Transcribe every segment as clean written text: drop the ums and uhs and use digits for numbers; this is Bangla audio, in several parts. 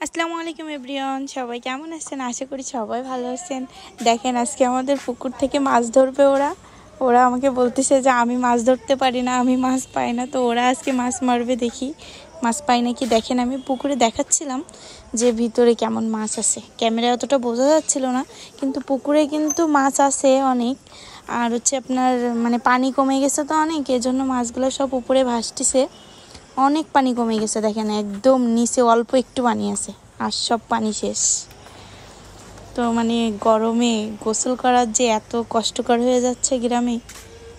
আসসালামু আলাইকুম এভরিওয়ান, সবাই কেমন আছেন? আশা করি সবাই ভালো আছেন। দেখেন আজকে আমাদের পুকুর থেকে মাছ ধরবে ওরা ওরা আমাকে বলতেছে যে আমি মাছ ধরতে পারি না, আমি মাছ পাই না। তো ওরা আজকে মাছ মারবে, দেখি মাছ পাই নাকি। দেখেন আমি পুকুরে দেখাচ্ছিলাম যে ভিতরে কেমন মাছ আছে, ক্যামেরায় অতটা বোঝা যাচ্ছিল না, কিন্তু পুকুরে কিন্তু মাছ আছে অনেক। আর হচ্ছে আপনার মানে পানি কমে গেছে তো অনেক, এজন্য মাছগুলো সব উপরে ভাসতেছে। অনেক পানি কমে গেছে, দেখেন একদম নিচে অল্প একটু পানি আছে আর সব পানি শেষ। তো মানে গরমে গোসল করার যে এত কষ্টকর হয়ে যাচ্ছে গ্রামে,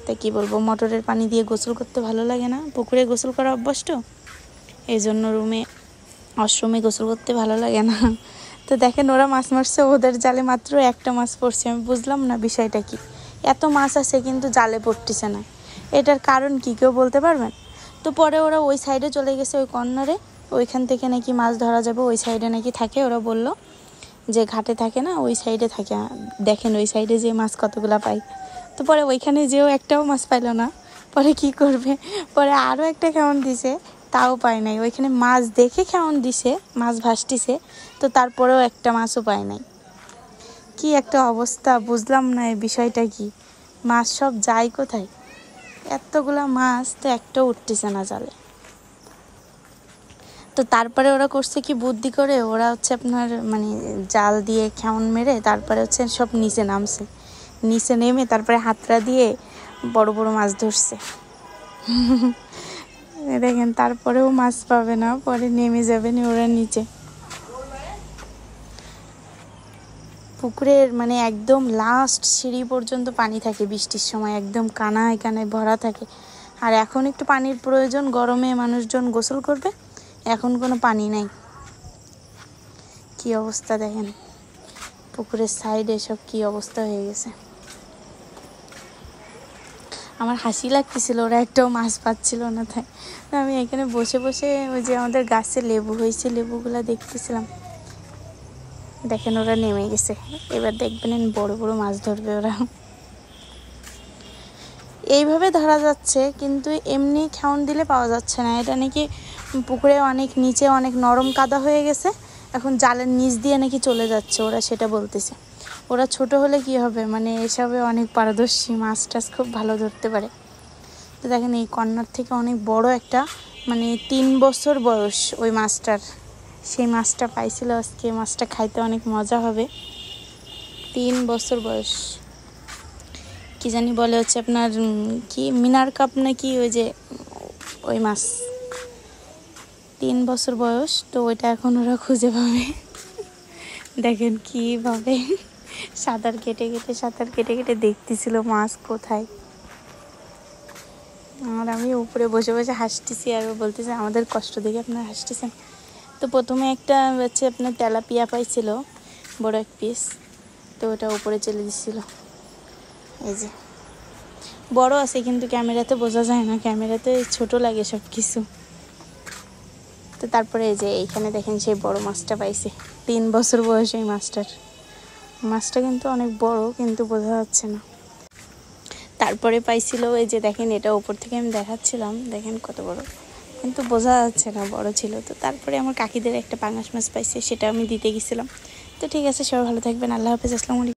তা কি বলবো। মোটরের পানি দিয়ে গোসল করতে ভালো লাগে না, পুকুরে গোসল করা অভ্যাস তো, এই জন্য ওয়াশরুমে গোসল করতে ভালো লাগে না। তো দেখেন ওরা মাছ মারছে, ওদের জালে মাত্র একটা মাছ পড়ছে। আমি বুঝলাম না বিষয়টা কি, এত মাছ আছে কিন্তু জালে পড়তেছে না, এটার কারণ কি কেউ বলতে পারবেন? তো পরে ওরা ওই সাইডে চলে গেছে, ওই কর্নারে, ওইখান থেকে নাকি মাছ ধরা যাবে। ওই সাইডে নাকি থাকে, ওরা বলল যে ঘাটে থাকে না, ওই সাইডে থাকে। দেখেন ওই সাইডে যে মাছ কতগুলা পাই। তো পরে ওইখানে যেও একটাও মাছ পাইল না। পরে কি করবে, পরে আরও একটা কেমন দিছে, তাও পায় নাই। ওইখানে মাছ দেখে কেমন দিছে, মাছ ভাসতিছে, তো তারপরেও একটা মাছও পায় নাই। কি একটা অবস্থা, বুঝলাম না এই বিষয়টা কি, মাছ সব যায় কোথায়? এতগুলা মাছ তো একটাও উঠতেছে না জালে। তো তারপরে ওরা করছে কি বুদ্ধি করে, ওরা হচ্ছে আপনার মানে জাল দিয়ে কেমন মেরে তারপরে হচ্ছে সব নিচে নামছে। নিচে নেমে তারপরে হাতড়া দিয়ে বড় বড় মাছ ধরছে। দেখেন তারপরেও মাছ পাবে না, পরে নেমে যাবে ওরা নিচে। পুকুরের মানে একদম লাস্ট সিঁড়ি পর্যন্ত পানি থাকে বৃষ্টির সময়, একদম কানায় কানায় ভরা থাকে। আর এখন একটু পানির প্রয়োজন, গরমে মানুষজন গোসল করবে, এখন কোনো পানি নাই। কি অবস্থা দেখেন, পুকুরের সাইডে সব কি অবস্থা হয়ে গেছে। আমার হাসি লাগতেছিল, ওরা একটাও মাছ পাচ্ছিল না, তাই আমি এখানে বসে বসে ওই যে আমাদের গাছে লেবু হয়েছে, লেবুগুলা দেখতেছিলাম। দেখেন ওরা নেমে গেছে, এবার দেখবেন বড় বড় মাছ ধরবে ওরা। এইভাবে ধরা যাচ্ছে, কিন্তু এমনি খাওন দিলে পাওয়া যাচ্ছে না। এটা নাকি পুকুরে অনেক নিচে অনেক নরম কাদা হয়ে গেছে, এখন জালের নিচ দিয়ে নাকি চলে যাচ্ছে, ওরা সেটা বলতেছে। ওরা ছোট হলে কি হবে, মানে এসবে অনেক পারদর্শী, মাছ টাছ খুব ভালো ধরতে পারে। তো দেখেন এই কর্নার থেকে অনেক বড় একটা, মানে 3 বছর বয়স ওই মাছটার, সেই মাছটা পাইছিল আজকে। মাছটা খাইতে অনেক মজা হবে। 3 বছর বয়স, কি জানি বলে হচ্ছে আপনার কি মিনার কাপ নাকি, ওই যে ওই মাছ। 3 বছর বয়স, তো ওইটা এখন ওরা খুঁজে পাবে। দেখেন কীভাবে সাঁতার কেটে কেটে দেখতেছিল মাছ কোথায়। আর আমি উপরে বসে বসে হাসতেছি, আর বলতেছে আমাদের কষ্ট দেখে আপনারা হাসতেছেন। তো প্রথমে একটা হচ্ছে আপনার তেলাপিয়া পাইছিল, বড় এক পিস, তো ওটা উপরে চলে দিচ্ছিল। এই যে বড় আছে, কিন্তু ক্যামেরাতে বোঝা যায় না, ক্যামেরাতে ছোট লাগে সব কিছু। তো তারপরে এই যে এইখানে দেখেন সেই বড় মাছটা পাইছে, 3 বছর বয়স এই মাছটা কিন্তু অনেক বড়, কিন্তু বোঝা যাচ্ছে না। তারপরে পাইছিল এই যে দেখেন, এটা উপর থেকে আমি দেখাচ্ছিলাম, দেখেন কত বড়, কিন্তু বোঝা যাচ্ছে না বড় ছিল। তো তারপরে আমার কাকিদের একটা পাঙাশ মাছ পাইছে, সেটা আমি দিতে গেছিলাম। তো ঠিক আছে, সবাই ভালো থাকবেন, আল্লাহ হাফেজ, আসসালামু আলাইকুম।